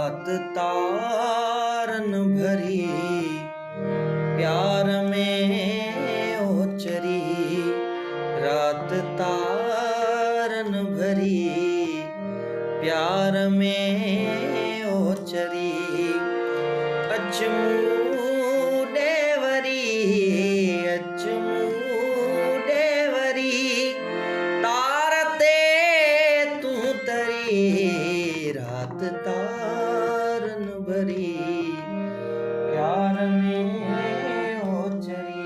रात तारन भरी प्यार में ओ चरी, रात तारन भरी प्यार में ओ चरी। अचमू डेवरी अचमू डेवरी तारते तू तरी, रात तारन भरी प्यार में ओ चरी।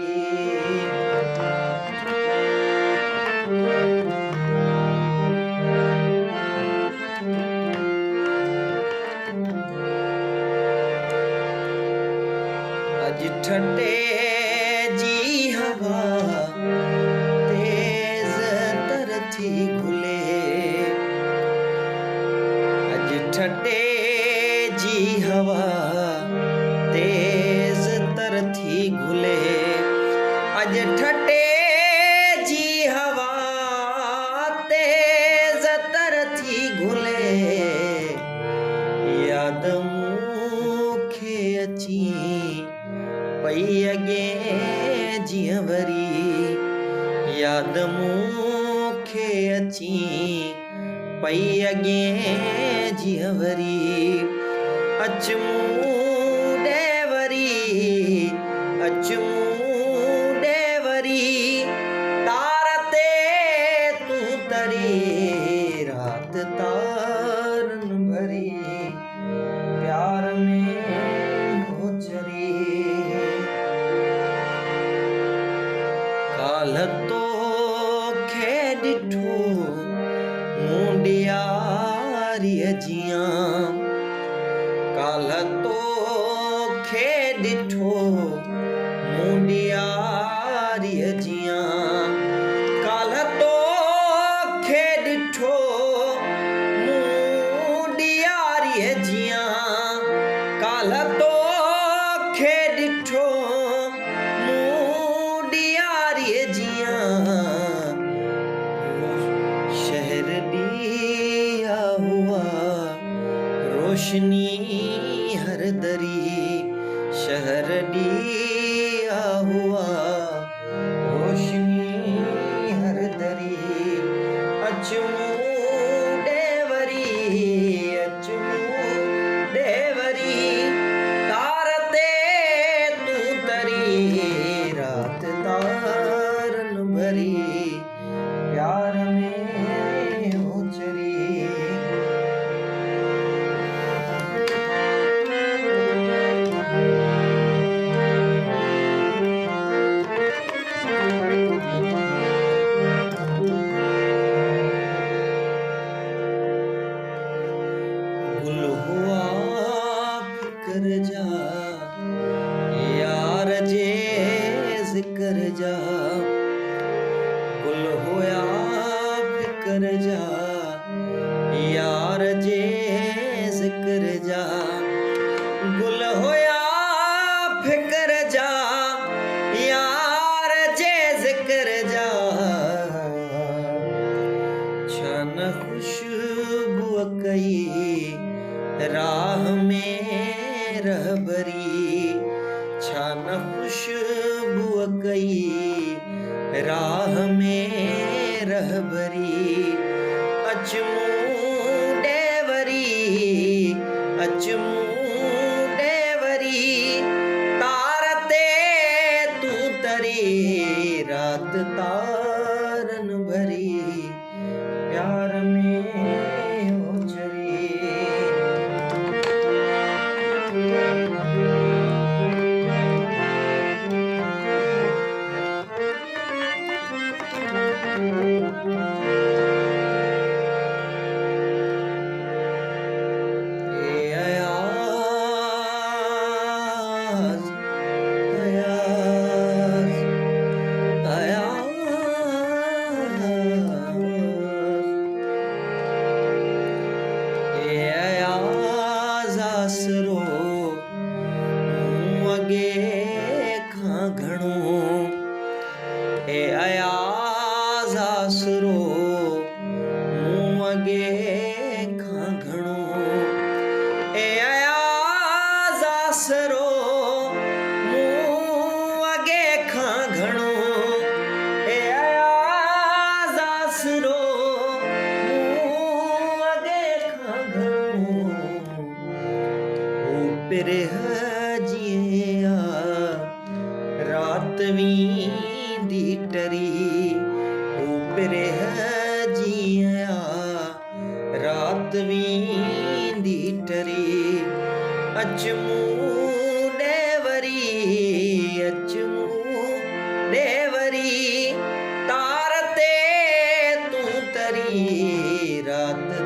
अज ठंडे जी हवा तेज तरथी घुले, अज ठंडे जी हवा तेज तरथी घुले, अज ठंडे जी हवा तेज तरथी घुले। याद मूंखे अची पई अगे जीअं वरी, याद मूंखे अची पई अगे जीअं वरी। अचमू डेवरी अचमू डेवरी तारते तू तरी, रात तारन भरी प्यार में ओ चरी। काल तोखे ॾिठो मुंडियारीअ जियां, काल तोखे ॾिठो मुंडियारीअ जियां, काल तोखे ॾिठो मुंडियारीअ जियां, काल तोखे ॾिठो मुंडियारीअ जियां। शहर दिया हुआ रोशनी हर दरी, शहर दिया हुआ रोशनी हर दरी। अचमू डेवरी अचमू डेवरी तारते तू तरी, रात तारन भरी प्यार में ओ चरी। गुल हुआ फिकर जा यार जे जिक्र जा, गुल होया फिकर जा यार जे जिक्र जा, गुल होया फिकर जा यार जे जिक्र जा। छन खुशबू कई राह में रहबरी, छन खुशबू कई राह में रहबरी। अचमू डेवरी अचमू डेवरी तारते तू तरी, रात तारन भरी प्यार में ओ चरी। ਪਿਰਹ ਜੀਆ ਰਾਤ ਵੀਂਦੀ ਟਰੀ ਹੋ ਪਿਰਹ ਜੀਆ ਰਾਤ ਵੀਂਦੀ ਟਰੀ ਅਚਮੂ ਡੇਵਰੀ ਅਚਮੂ ਡੇਵਰੀ ਤਾਰ ਤੇ ਤੂੰ ਤਰੀ ਰਾਤ